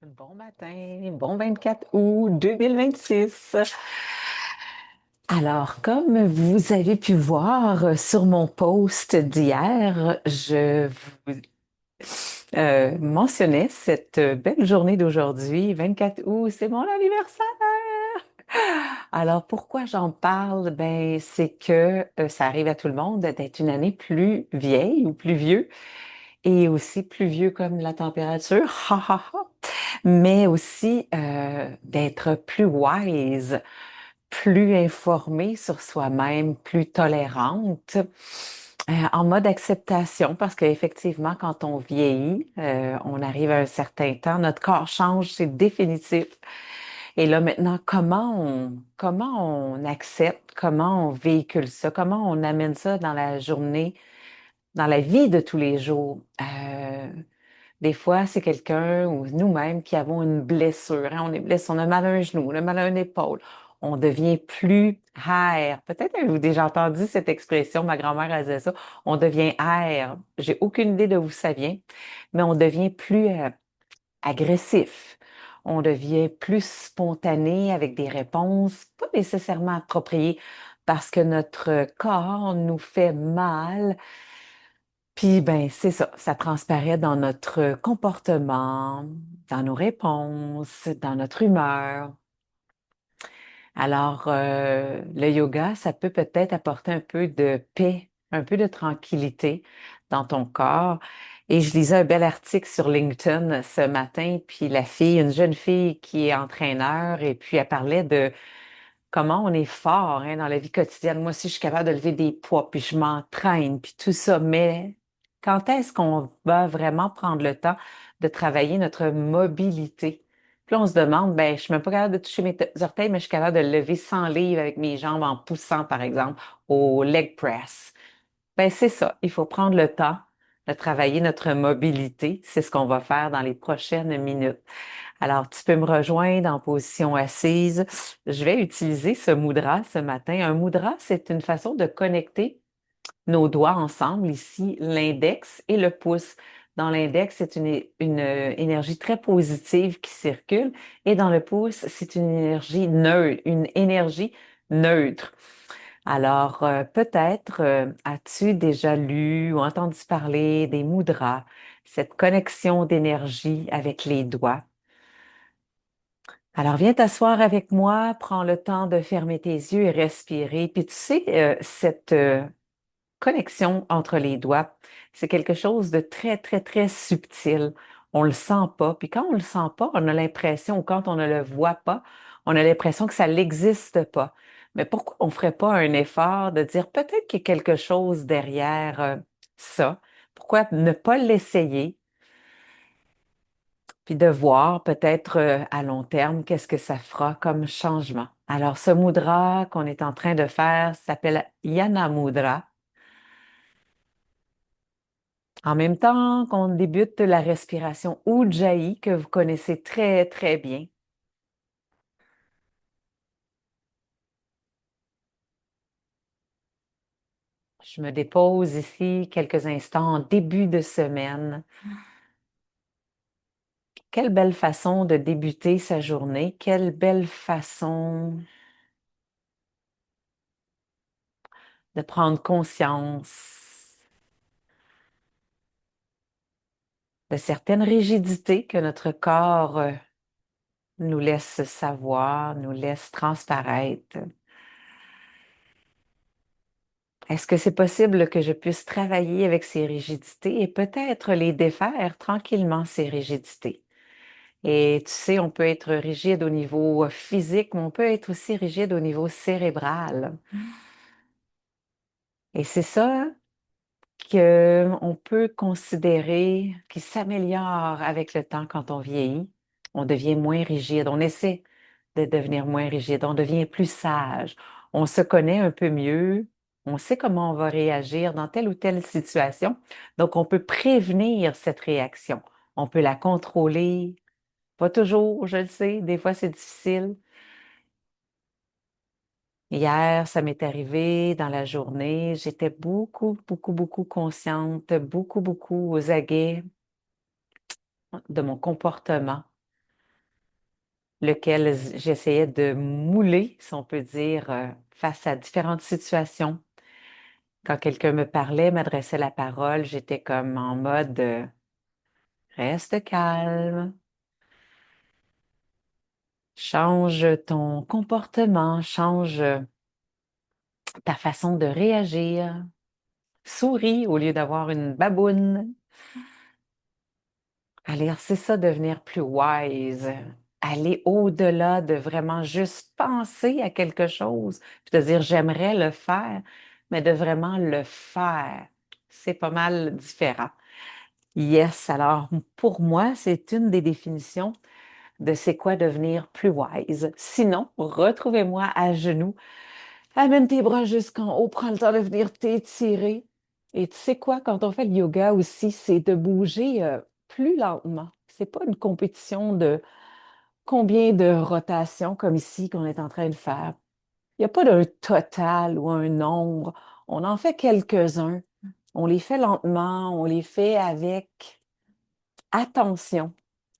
Bon matin, bon 24 août 2026. Alors, comme vous avez pu voir sur mon post d'hier, je vous mentionnais cette belle journée d'aujourd'hui, 24 août, c'est mon anniversaire. Alors, pourquoi j'en parle? Ben, c'est que ça arrive à tout le monde d'être une année plus vieille ou plus vieux et aussi plus vieux comme la température. Ha, ha, ha. Mais aussi d'être plus wise, plus informée sur soi-même, plus tolérante, en mode acceptation, parce qu'effectivement, quand on vieillit, on arrive à un certain temps, notre corps change, c'est définitif. Et là maintenant, comment on accepte, comment on véhicule ça, comment on amène ça dans la journée, dans la vie de tous les jours. Des fois, c'est quelqu'un ou nous-mêmes qui avons une blessure, hein. On est blessé, on a mal à un genou, on a mal à une épaule. On devient plus air. Peut-être avez-vous déjà entendu cette expression, ma grand-mère elle disait ça. On devient air. J'ai aucune idée de où ça vient, mais on devient plus agressif. On devient plus spontané avec des réponses pas nécessairement appropriées parce que notre corps nous fait mal. Puis, ben, c'est ça, ça transparaît dans notre comportement, dans nos réponses, dans notre humeur. Alors, le yoga, ça peut peut-être apporter un peu de paix, un peu de tranquillité dans ton corps. Et je lisais un bel article sur LinkedIn ce matin, puis la fille, une jeune fille qui est entraîneur, et puis elle parlait de comment on est fort, hein, dans la vie quotidienne. Moi aussi, je suis capable de lever des poids, puis je m'entraîne, puis tout ça. Mais quand est-ce qu'on va vraiment prendre le temps de travailler notre mobilité? Puis là, on se demande, ben, je suis même pas capable de toucher mes orteils, mais je suis capable de lever 100 livres avec mes jambes en poussant, par exemple, au leg press. Ben, c'est ça. Il faut prendre le temps de travailler notre mobilité. C'est ce qu'on va faire dans les prochaines minutes. Alors, tu peux me rejoindre en position assise. Je vais utiliser ce mudra ce matin. Un mudra, c'est une façon de connecter nos doigts ensemble, ici, l'index et le pouce. Dans l'index, c'est une énergie très positive qui circule et dans le pouce, c'est une énergie neutre, Alors, peut-être as-tu déjà lu ou entendu parler des mudras, cette connexion d'énergie avec les doigts. Alors, viens t'asseoir avec moi, prends le temps de fermer tes yeux et respirer. Puis tu sais, cette connexion entre les doigts, c'est quelque chose de très, très, très subtil. On le sent pas. Puis quand on le sent pas, on a l'impression, ou quand on ne le voit pas, on a l'impression que ça n'existe pas. Mais pourquoi on ferait pas un effort de dire peut-être qu'il y a quelque chose derrière ça? Pourquoi ne pas l'essayer? Puis de voir peut-être à long terme qu'est-ce que ça fera comme changement. Alors, ce mudra qu'on est en train de faire s'appelle Yana Mudra. En même temps qu'on débute la respiration Ujjayi que vous connaissez très, très bien. Je me dépose ici quelques instants en début de semaine. Quelle belle façon de débuter sa journée. Quelle belle façon de prendre conscience de certaines rigidités que notre corps nous laisse savoir, nous laisse transparaître. Est-ce que c'est possible que je puisse travailler avec ces rigidités et peut-être les défaire tranquillement, ces rigidités? Et tu sais, on peut être rigide au niveau physique, mais on peut être aussi rigide au niveau cérébral. Et c'est ça qu'on peut considérer qui s'améliore avec le temps quand on vieillit. On devient moins rigide, on essaie de devenir moins rigide, on devient plus sage, on se connaît un peu mieux, on sait comment on va réagir dans telle ou telle situation. Donc, on peut prévenir cette réaction, on peut la contrôler. Pas toujours, je le sais, des fois c'est difficile. Hier, ça m'est arrivé dans la journée. J'étais beaucoup, beaucoup, beaucoup consciente, beaucoup, beaucoup aux aguets de mon comportement. lequel j'essayais de mouler, si on peut dire, face à différentes situations. Quand quelqu'un me parlait, m'adressait la parole, j'étais comme en mode reste calme, change ton comportement, change ta façon de réagir, souris au lieu d'avoir une baboune. Alors, c'est ça, devenir plus wise, aller au-delà de vraiment juste penser à quelque chose, puis de dire j'aimerais le faire, mais de vraiment le faire. C'est pas mal différent. Yes, alors pour moi, c'est une des définitions de c'est quoi devenir plus wise. Sinon, retrouvez-moi à genoux, amène tes bras jusqu'en haut, prends le temps de venir t'étirer. Et tu sais quoi, quand on fait le yoga aussi, c'est de bouger plus lentement. C'est pas une compétition de combien de rotations comme ici qu'on est en train de faire. Il n'y a pas d'un total ou un nombre. On en fait quelques-uns. On les fait lentement, on les fait avec attention.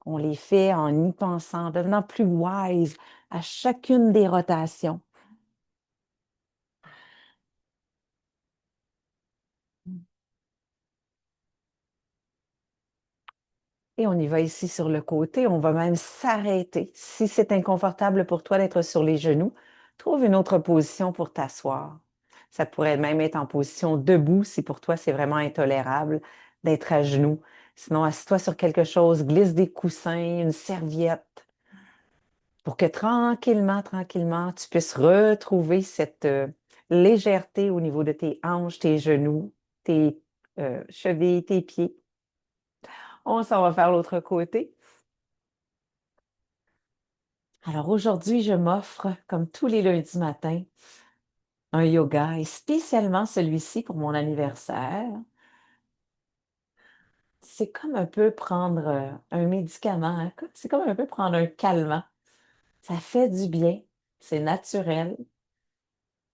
On les fait en y pensant, en devenant plus wise à chacune des rotations. Et on y va ici sur le côté. On va même s'arrêter. Si c'est inconfortable pour toi d'être sur les genoux, trouve une autre position pour t'asseoir. Ça pourrait même être en position debout si pour toi c'est vraiment intolérable d'être à genoux. Sinon, assis-toi sur quelque chose, glisse des coussins, une serviette, pour que tranquillement, tranquillement, tu puisses retrouver cette légèreté au niveau de tes hanches, tes genoux, tes chevilles, tes pieds. On s'en va faire l'autre côté. Alors aujourd'hui, je m'offre, comme tous les lundis matins, un yoga et spécialement celui-ci pour mon anniversaire. C'est comme un peu prendre un médicament, hein. C'est comme un peu prendre un calmant. Ça fait du bien, c'est naturel,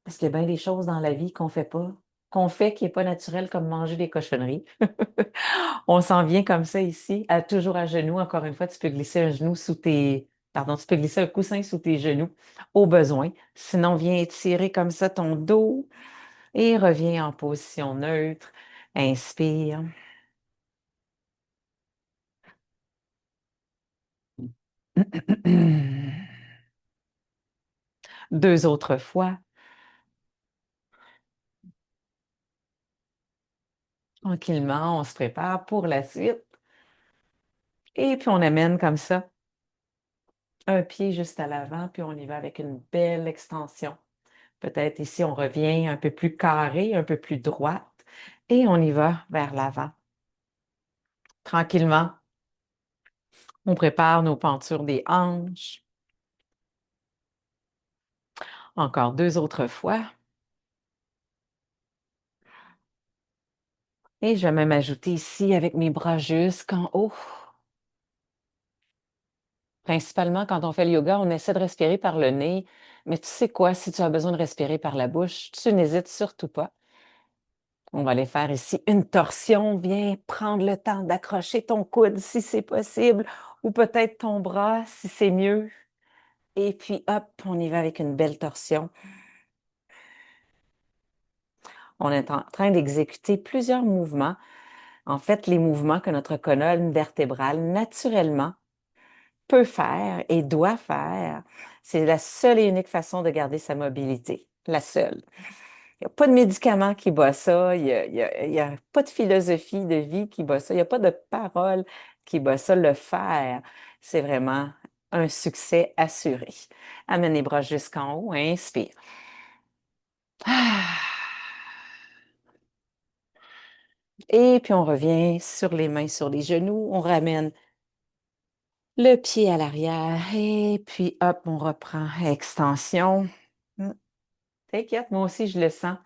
parce qu'il y a bien des choses dans la vie qu'on fait pas, qu'on fait qui n'est pas naturel, comme manger des cochonneries. On s'en vient comme ça ici, toujours à genoux. Encore une fois, tu peux glisser un genou sous tes... Pardon, tu peux glisser un coussin sous tes genoux au besoin. Sinon, viens étirer comme ça ton dos et reviens en position neutre. Inspire. Deux autres fois. Tranquillement, on se prépare pour la suite. Et puis, on amène comme ça un pied juste à l'avant, puis on y va avec une belle extension. Peut-être ici, on revient un peu plus carré, un peu plus droite, et on y va vers l'avant. Tranquillement, on prépare nos pentures des hanches. Encore deux autres fois. Et je vais même ajouter ici avec mes bras jusqu'en haut. Principalement, quand on fait le yoga, on essaie de respirer par le nez. Mais tu sais quoi, si tu as besoin de respirer par la bouche, tu n'hésites surtout pas. On va aller faire ici une torsion. Viens prendre le temps d'accrocher ton coude si c'est possible, ou peut-être ton bras si c'est mieux. Et puis, hop, on y va avec une belle torsion. On est en train d'exécuter plusieurs mouvements. En fait, les mouvements que notre colonne vertébrale, naturellement, peut faire et doit faire. C'est la seule et unique façon de garder sa mobilité. La seule. Il n'y a pas de médicament qui bat ça. Il y a pas de philosophie de vie qui bat ça. Il n'y a pas de parole qui bat ça. Le faire, c'est vraiment un succès assuré. Amène les bras jusqu'en haut. Inspire. Ah. Et puis on revient sur les mains, sur les genoux. On ramène le pied à l'arrière. Et puis hop, on reprend. Extension. Hmm. T'inquiète, moi aussi, je le sens.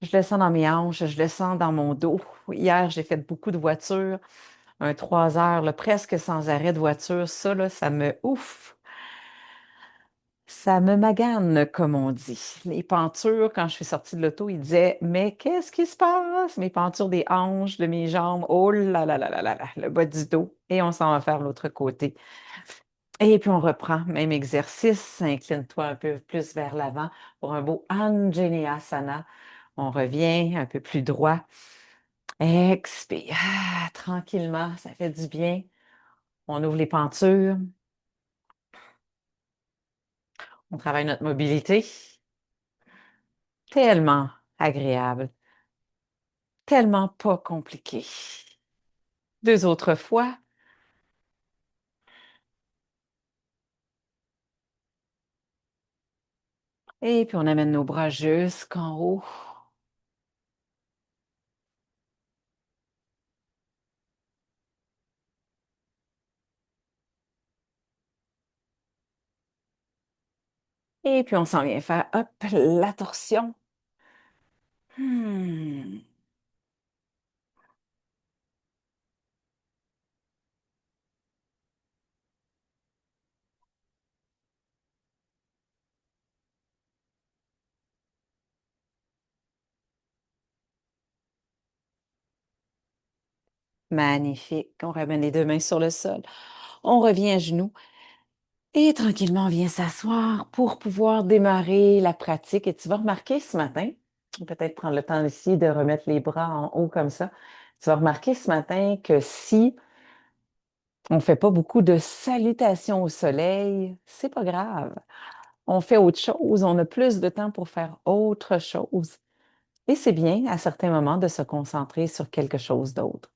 Je le sens dans mes hanches, je le sens dans mon dos. Hier, j'ai fait beaucoup de voitures, un 3 heures, là, presque sans arrêt de voiture. Ça, là, ça me ouf, ça me magane, comme on dit. Les pentures, quand je suis sortie de l'auto, ils disaient, mais qu'est-ce qui se passe? Mes pentures des hanches, de mes jambes, oh là là là là là là, le bas du dos. Et on s'en va faire l'autre côté. Et puis on reprend, même exercice. Incline-toi un peu plus vers l'avant pour un beau Anjaneyasana. On revient un peu plus droit. Expire. Tranquillement, ça fait du bien. On ouvre les pentures. On travaille notre mobilité. Tellement agréable. Tellement pas compliqué. Deux autres fois. Et puis on amène nos bras jusqu'en haut. Et puis on s'en vient faire, hop, la torsion. Hmm. Magnifique. On ramène les deux mains sur le sol. On revient à genoux et tranquillement, on vient s'asseoir pour pouvoir démarrer la pratique. Et tu vas remarquer ce matin, peut-être prendre le temps ici de remettre les bras en haut comme ça. Tu vas remarquer ce matin que si on ne fait pas beaucoup de salutations au soleil, c'est pas grave. On fait autre chose, on a plus de temps pour faire autre chose. Et c'est bien à certains moments de se concentrer sur quelque chose d'autre.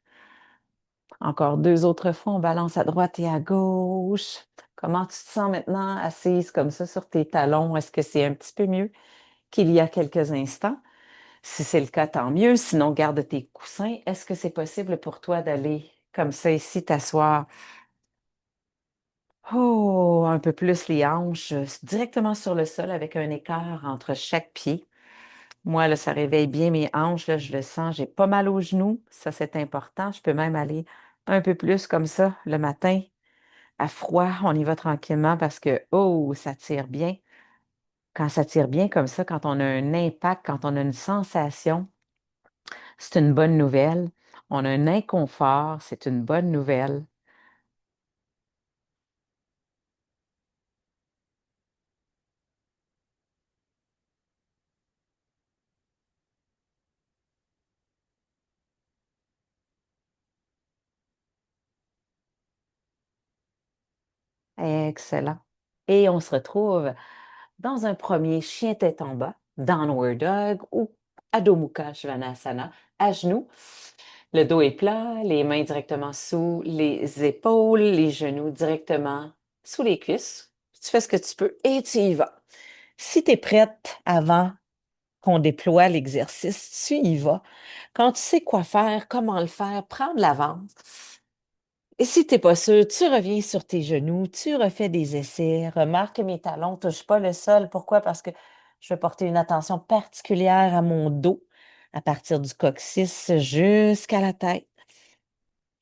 Encore deux autres fois, on balance à droite et à gauche. Comment tu te sens maintenant assise comme ça sur tes talons? Est-ce que c'est un petit peu mieux qu'il y a quelques instants? Si c'est le cas, tant mieux. Sinon, garde tes coussins. Est-ce que c'est possible pour toi d'aller comme ça ici, t'asseoir? Oh, un peu plus les hanches directement sur le sol avec un écart entre chaque pied. Moi, là, ça réveille bien mes hanches, là, je le sens. J'ai pas mal aux genoux. Ça, c'est important. Je peux même aller un peu plus comme ça le matin. À froid, on y va tranquillement parce que, oh, ça tire bien. Quand ça tire bien comme ça, quand on a un impact, quand on a une sensation, c'est une bonne nouvelle. On a un inconfort, c'est une bonne nouvelle. Excellent. Et on se retrouve dans un premier chien tête en bas, Downward Dog ou Adho Mukha Svanasana, à genoux. Le dos est plat, les mains directement sous les épaules, les genoux directement sous les cuisses. Tu fais ce que tu peux et tu y vas. Si tu es prête avant qu'on déploie l'exercice, tu y vas. Quand tu sais quoi faire, comment le faire, prends de l'avance. Et si tu n'es pas sûr, tu reviens sur tes genoux, tu refais des essais, remarque que mes talons ne touchent pas le sol. Pourquoi? Parce que je vais porter une attention particulière à mon dos, à partir du coccyx jusqu'à la tête.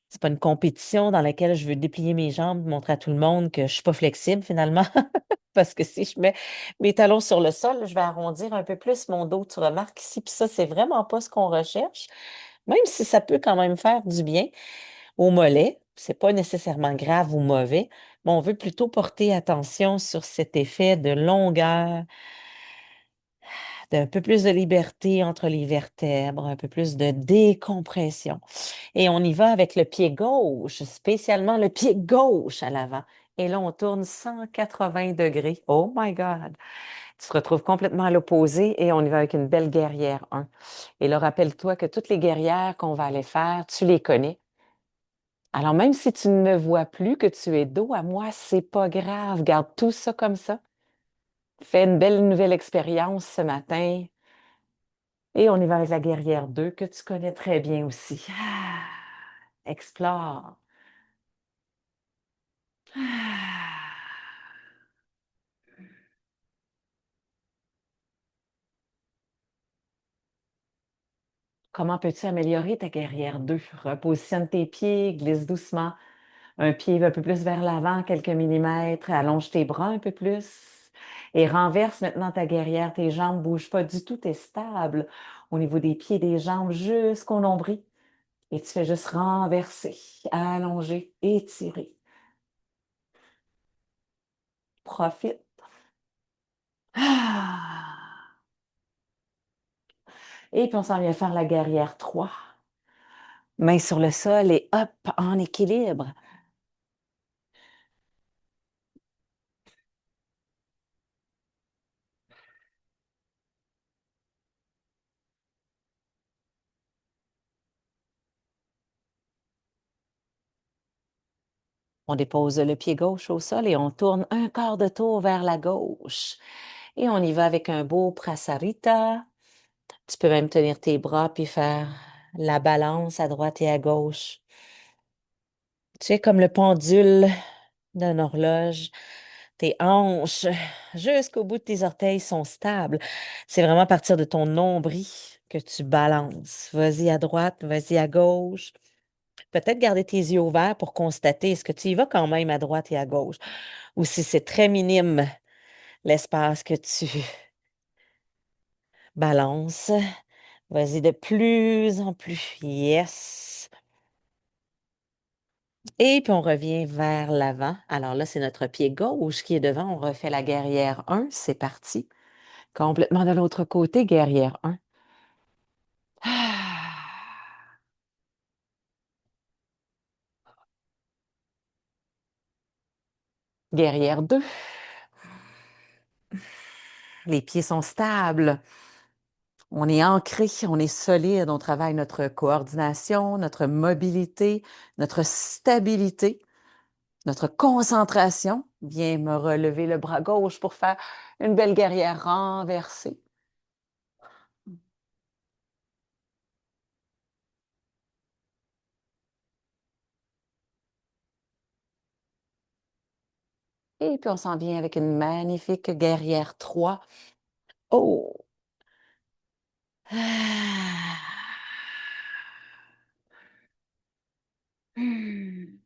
C'est pas une compétition dans laquelle je veux déplier mes jambes, montrer à tout le monde que je suis pas flexible finalement. Parce que si je mets mes talons sur le sol, je vais arrondir un peu plus mon dos. Tu remarques ici, puis ça, c'est vraiment pas ce qu'on recherche, même si ça peut quand même faire du bien au mollet. C'est pas nécessairement grave ou mauvais, mais on veut plutôt porter attention sur cet effet de longueur, d'un peu plus de liberté entre les vertèbres, un peu plus de décompression. Et on y va avec le pied gauche, spécialement le pied gauche à l'avant. Et là, on tourne 180 degrés. Oh my God! Tu te retrouves complètement à l'opposé et on y va avec une belle guerrière 1. Et là, rappelle-toi que toutes les guerrières qu'on va aller faire, tu les connais. Alors, même si tu ne me vois plus, que tu es dos à moi, c'est pas grave. Garde tout ça comme ça. Fais une belle nouvelle expérience ce matin. Et on y va avec la guerrière 2 que tu connais très bien aussi. Explore. Ah. Comment peux-tu améliorer ta guerrière 2? Repositionne tes pieds, glisse doucement. Un pied un peu plus vers l'avant, quelques millimètres. Allonge tes bras un peu plus. Et renverse maintenant ta guerrière. Tes jambes ne bougent pas du tout. Tu es stable au niveau des pieds et des jambes jusqu'au nombril. Et tu fais juste renverser, allonger, étirer. profite. Ah! Et puis on s'en vient faire la guerrière 3. Main sur le sol et hop, en équilibre. On dépose le pied gauche au sol et on tourne un quart de tour vers la gauche. Et on y va avec un beau prasarita. Tu peux même tenir tes bras puis faire la balance à droite et à gauche. Tu es comme le pendule d'une horloge. Tes hanches jusqu'au bout de tes orteils sont stables. C'est vraiment à partir de ton nombril que tu balances. Vas-y à droite, vas-y à gauche. Peut-être garder tes yeux ouverts pour constater est-ce que tu y vas quand même à droite et à gauche ou si c'est très minime l'espace que tu balances. Vas-y de plus en plus. Yes. Et puis on revient vers l'avant. Alors là, c'est notre pied gauche qui est devant. On refait la guerrière 1. C'est parti. Complètement de l'autre côté, guerrière 1. Ah. Guerrière 2. Les pieds sont stables. On est ancré, on est solide. On travaille notre coordination, notre mobilité, notre stabilité, notre concentration. Viens me relever le bras gauche pour faire une belle guerrière renversée. Et puis on s'en vient avec une magnifique guerrière 3. Oh! Ah. Hmm.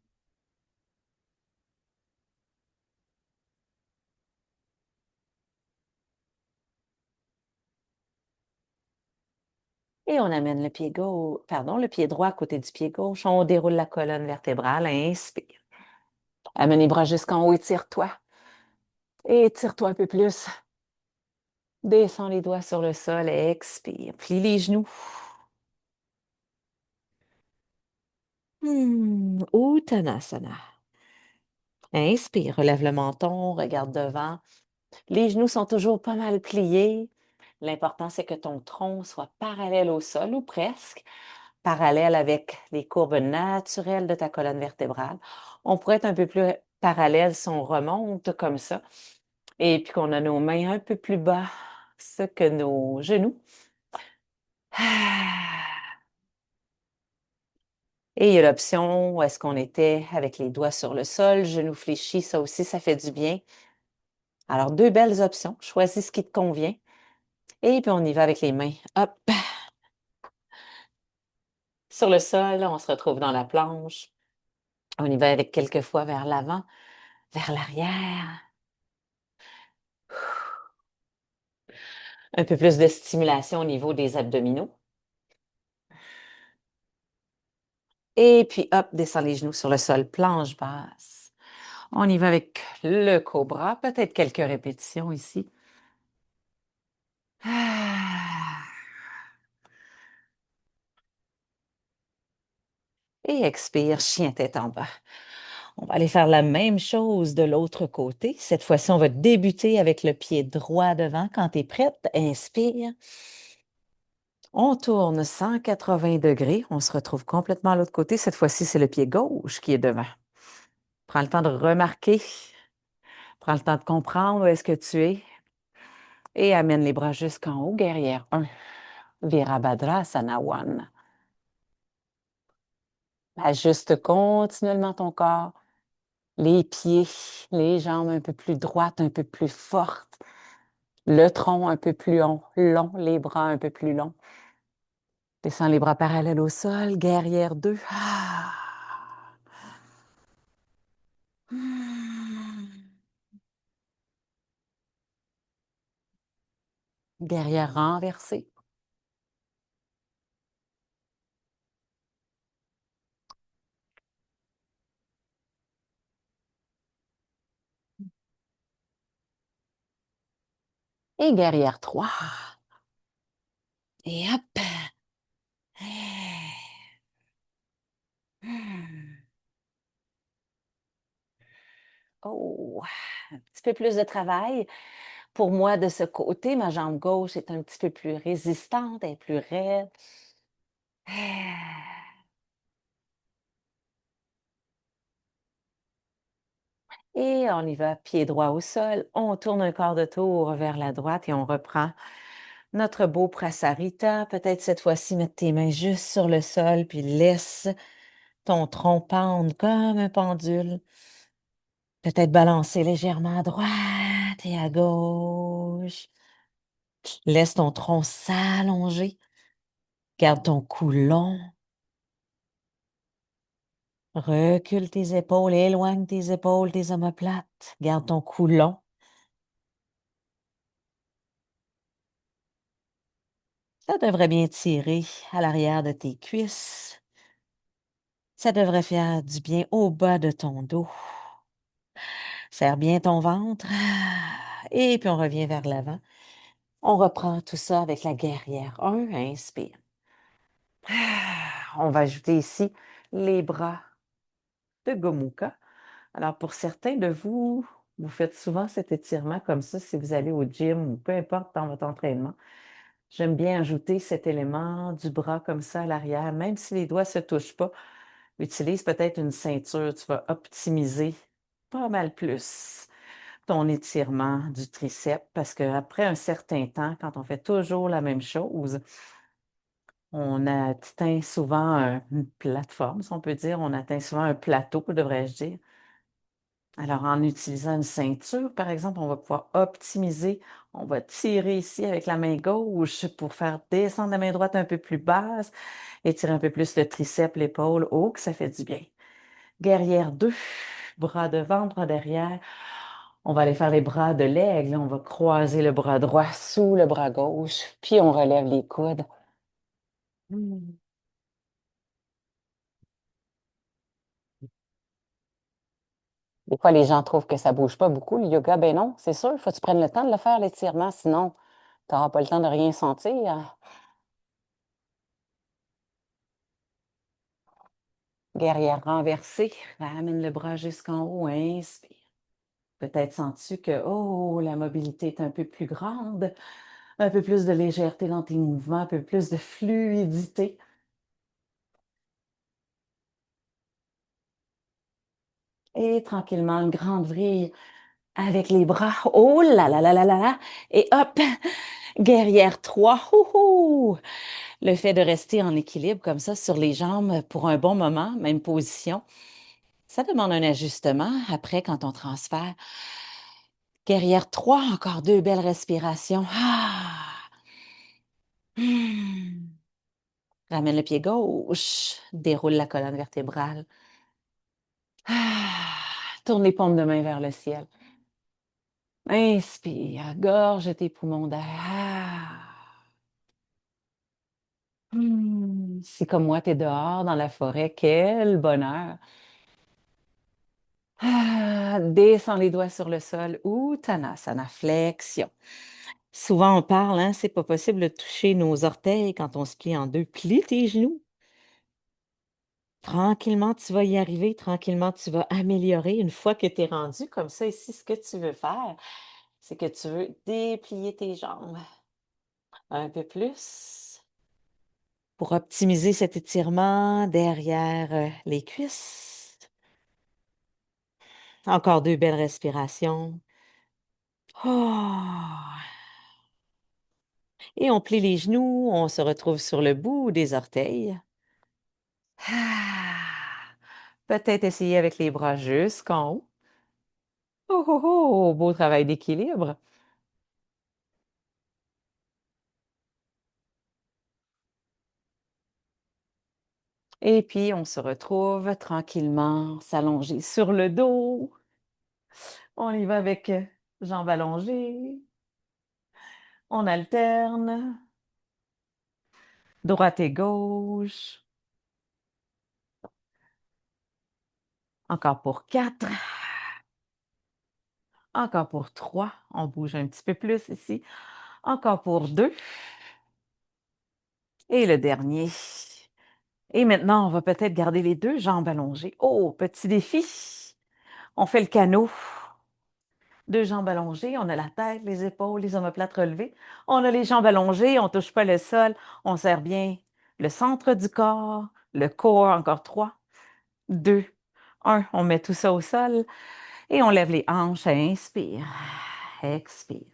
Et on amène le pied gauche, pardon, le pied droit à côté du pied gauche. On déroule la colonne vertébrale. Inspire. Amène les bras jusqu'en haut, étire-toi. Étire-toi un peu plus. Descends les doigts sur le sol et expire. Plie les genoux. Uttanasana. Inspire, relève le menton, regarde devant. Les genoux sont toujours pas mal pliés. L'important, c'est que ton tronc soit parallèle au sol ou presque, parallèle avec les courbes naturelles de ta colonne vertébrale. On pourrait être un peu plus parallèle si on remonte comme ça et puis qu'on a nos mains un peu plus bas que nos genoux. Ah. Et il y a l'option où est-ce qu'on était avec les doigts sur le sol, genoux fléchis, ça aussi, ça fait du bien. Alors, deux belles options. Choisis ce qui te convient. Et puis, on y va avec les mains. Hop, sur le sol, on se retrouve dans la planche. On y va avec quelques fois vers l'avant, vers l'arrière. Un peu plus de stimulation au niveau des abdominaux. Et puis, hop, descend les genoux sur le sol, planche basse. On y va avec le cobra, peut-être quelques répétitions ici. Ah. Et expire, chien tête en bas. On va aller faire la même chose de l'autre côté. Cette fois-ci, on va débuter avec le pied droit devant. Quand tu es prête, inspire. On tourne 180 degrés. On se retrouve complètement à l'autre côté. Cette fois-ci, c'est le pied gauche qui est devant. Prends le temps de remarquer. Prends le temps de comprendre où est-ce que tu es. Et amène les bras jusqu'en haut. Guerrière 1. Virabhadrasana 1. Ajuste continuellement ton corps. Les pieds, les jambes un peu plus droites, un peu plus fortes. Le tronc un peu plus long, les bras un peu plus longs. Descends les bras parallèles au sol. Guerrière 2. Ah. Guerrière renversée. Et guerrière 3. Et hop. Oh, un petit peu plus de travail. Pour moi, de ce côté, ma jambe gauche est un petit peu plus résistante, elle est plus raide. Et on y va, pied droit au sol. On tourne un quart de tour vers la droite et on reprend notre beau prasarita. Peut-être cette fois-ci mettre tes mains juste sur le sol, puis laisse ton tronc pendre comme un pendule. Peut-être balancer légèrement à droite et à gauche. Laisse ton tronc s'allonger. Garde ton cou long. Recule tes épaules, éloigne tes épaules, tes omoplates. Garde ton cou long. Ça devrait bien tirer à l'arrière de tes cuisses. Ça devrait faire du bien au bas de ton dos. Serre bien ton ventre. Et puis on revient vers l'avant. On reprend tout ça avec la guerrière 1. Inspire. On va ajouter ici les bras de Gomuka. Alors, pour certains de vous, vous faites souvent cet étirement comme ça si vous allez au gym ou peu importe dans votre entraînement. J'aime bien ajouter cet élément du bras comme ça à l'arrière, même si les doigts ne se touchent pas. Utilise peut-être une ceinture, tu vas optimiser pas mal plus ton étirement du triceps parce qu'après un certain temps, quand on fait toujours la même chose, on atteint souvent une plateforme, si on peut dire, on atteint souvent un plateau, devrais-je dire. Alors, en utilisant une ceinture, par exemple, on va pouvoir optimiser. On va tirer ici avec la main gauche pour faire descendre la main droite un peu plus basse, étirer un peu plus le triceps, l'épaule. Oh, que ça fait du bien. Guerrière 2, bras devant, bras derrière. On va aller faire les bras de l'aigle. On va croiser le bras droit sous le bras gauche, puis on relève les coudes. Hmm. Des fois, les gens trouvent que ça bouge pas beaucoup, le yoga. Ben non, c'est sûr, il faut que tu prennes le temps de le faire, l'étirement, sinon, tu n'auras pas le temps de rien sentir. Guerrière renversée, ramène le bras jusqu'en haut, inspire. Peut-être sens-tu que, oh, la mobilité est un peu plus grande, un peu plus de légèreté dans tes mouvements, un peu plus de fluidité. Et tranquillement, une grande vrille avec les bras. Oh là là là là là là. Et hop, guerrière 3. Ouhou. Le fait de rester en équilibre comme ça sur les jambes pour un bon moment, même position, ça demande un ajustement après quand on transfère. Guerrière 3, encore deux belles respirations. Ah. Hmm. Ramène le pied gauche, déroule la colonne vertébrale. Ah. Tourne les paumes de main vers le ciel. Inspire, gorge tes poumons d'air. Ah. Si comme moi, tu es dehors dans la forêt, quel bonheur. Descends les doigts sur le sol. Uttanasana, flexion. Souvent, on parle, hein, c'est pas possible de toucher nos orteils quand on se plie en deux. Plie tes genoux. Tranquillement, tu vas y arriver. Tranquillement, tu vas améliorer. Une fois que tu es rendu comme ça, ici, ce que tu veux faire, c'est que tu veux déplier tes jambes un peu plus pour optimiser cet étirement derrière les cuisses. Encore deux belles respirations. Oh. Et on plie les genoux, on se retrouve sur le bout des orteils. Ah. Peut-être essayer avec les bras jusqu'en haut. Oh, oh, oh, beau travail d'équilibre. Et puis, on se retrouve tranquillement, s'allonger sur le dos. On y va avec jambes allongées. On alterne, droite et gauche. Encore pour 4. Encore pour 3. On bouge un petit peu plus ici. Encore pour 2. Et le dernier. Et maintenant, on va peut-être garder les deux jambes allongées. Oh, petit défi. On fait le canot. Deux jambes allongées, on a la tête, les épaules, les omoplates relevées. On a les jambes allongées, on ne touche pas le sol. On serre bien le centre du corps, le corps, encore 3, 2, 1. On met tout ça au sol et on lève les hanches. Inspire, expire.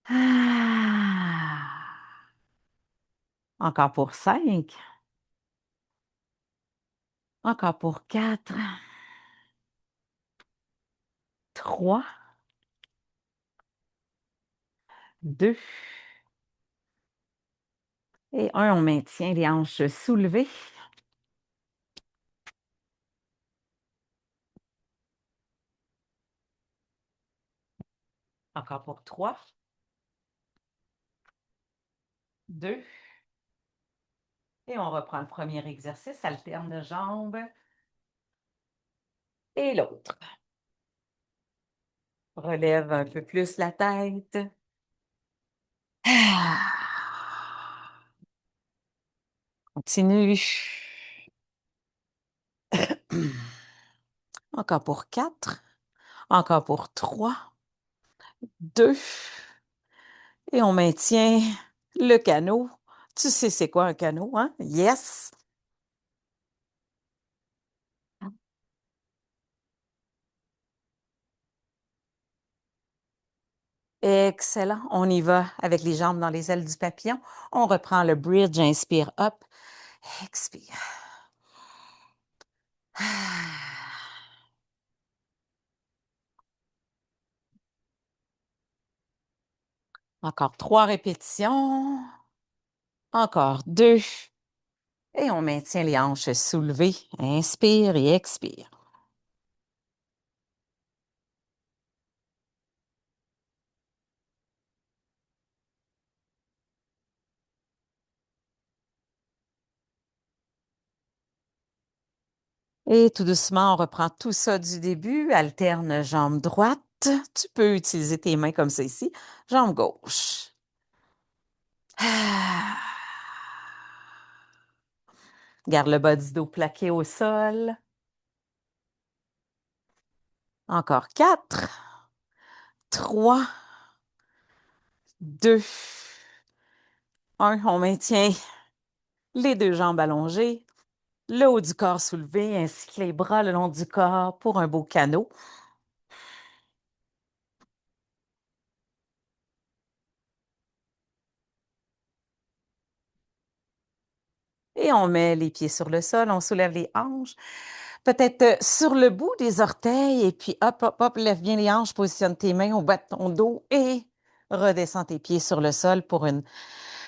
Ah. Encore pour 5. Encore pour 4. 3, 2 et 1. On maintient les hanches soulevées. Encore pour 3, 2. Et on reprend le premier exercice, alterne de jambes et l'autre. Relève un peu plus la tête. Ah. Continue. Encore pour 4. Encore pour 3, 2. Et on maintient le canot. Tu sais c'est quoi un canot, hein? Yes! Excellent. On y va avec les jambes dans les ailes du papillon. On reprend le bridge. Inspire, up. Expire. Ah. Encore 3 répétitions. Encore 2. Et on maintient les hanches soulevées. Inspire et expire. Et tout doucement, on reprend tout ça du début. Alterne jambe droite. Tu peux utiliser tes mains comme ça ici. Jambe gauche. Ah. Garde le bas du dos plaqué au sol. Encore 4, 3, 2, 1. On maintient les deux jambes allongées, le haut du corps soulevé, ainsi que les bras le long du corps pour un beau canot. Et on met les pieds sur le sol, on soulève les hanches, peut-être sur le bout des orteils, et puis hop, hop, hop, lève bien les hanches, positionne tes mains au bas de ton dos et redescends tes pieds sur le sol pour une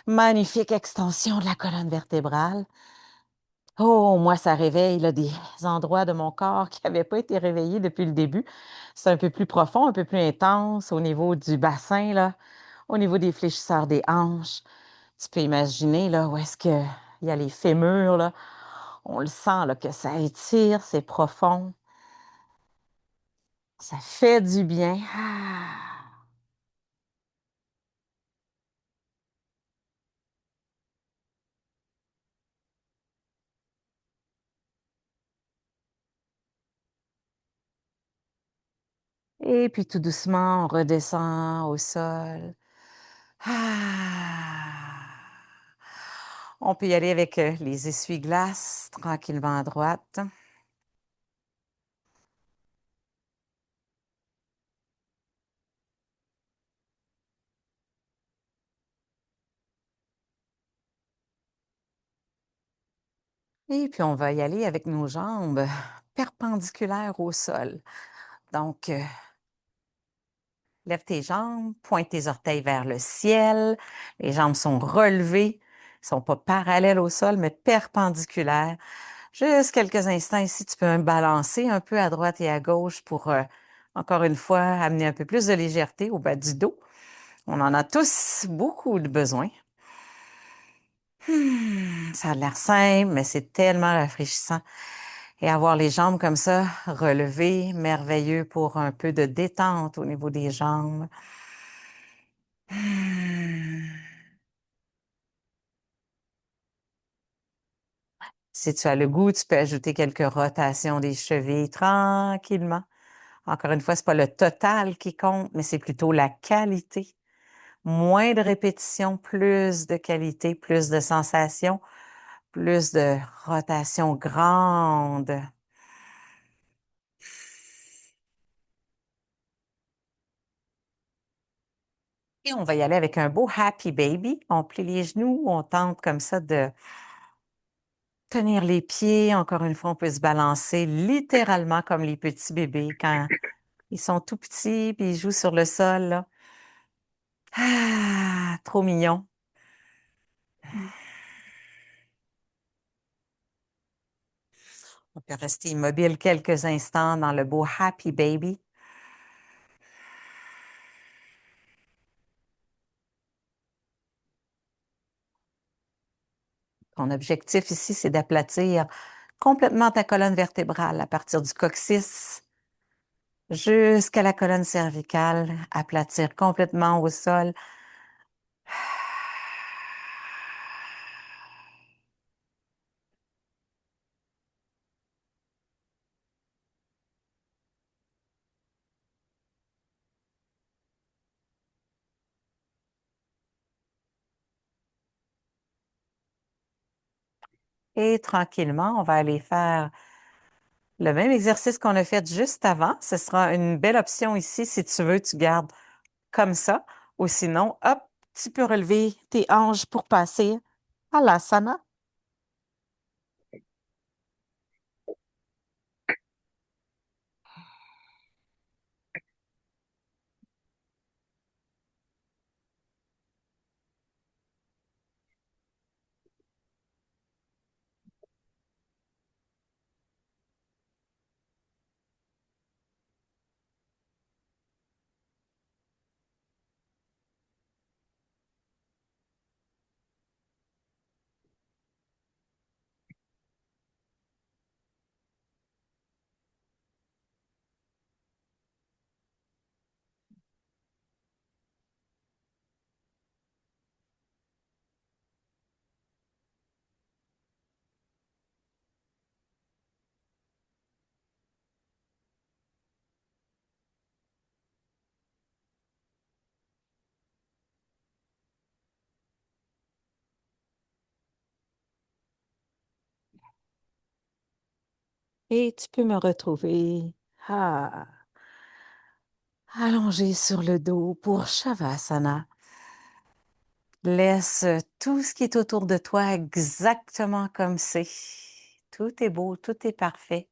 magnifique extension de la colonne vertébrale. Oh, moi, ça réveille là, des endroits de mon corps qui n'avaient pas été réveillés depuis le début. C'est un peu plus profond, un peu plus intense au niveau du bassin, là, au niveau des fléchisseurs des hanches. Tu peux imaginer là, où est-ce qu'il y a les fémurs, là. On le sent là, que ça étire, c'est profond. Ça fait du bien. Ah. Et puis tout doucement, on redescend au sol. Ah. On peut y aller avec les essuie-glaces tranquillement à droite. Et puis on va y aller avec nos jambes perpendiculaires au sol. Donc, lève tes jambes, pointe tes orteils vers le ciel. Les jambes sont relevées, ne sont pas parallèles au sol, mais perpendiculaires. Juste quelques instants ici, tu peux me balancer un peu à droite et à gauche pour, encore une fois, amener un peu plus de légèreté au bas du dos. On en a tous beaucoup de besoin. Ça a l'air simple, mais c'est tellement rafraîchissant. Et avoir les jambes comme ça, relevées, merveilleux pour un peu de détente au niveau des jambes. Si tu as le goût, tu peux ajouter quelques rotations des chevilles tranquillement. Encore une fois, c'est pas le total qui compte, mais c'est plutôt la qualité. Moins de répétitions, plus de qualité, plus de sensations, plus de rotations grandes. Et on va y aller avec un beau happy baby. On plie les genoux, on tente comme ça de tenir les pieds. Encore une fois, on peut se balancer littéralement comme les petits bébés quand ils sont tout petits puis ils jouent sur le sol, là. Ah, trop mignon. On peut rester immobile quelques instants dans le beau happy baby. Ton objectif ici, c'est d'aplatir complètement ta colonne vertébrale à partir du coccyx jusqu'à la colonne cervicale, aplatir complètement au sol. Et tranquillement, on va aller faire le même exercice qu'on a fait juste avant. Ce sera une belle option ici si tu veux, tu gardes comme ça. Ou sinon, hop, tu peux relever tes hanches pour passer à l'asana. Et tu peux me retrouver allongé sur le dos pour Shavasana. Laisse tout ce qui est autour de toi exactement comme c'est. Tout est beau, tout est parfait.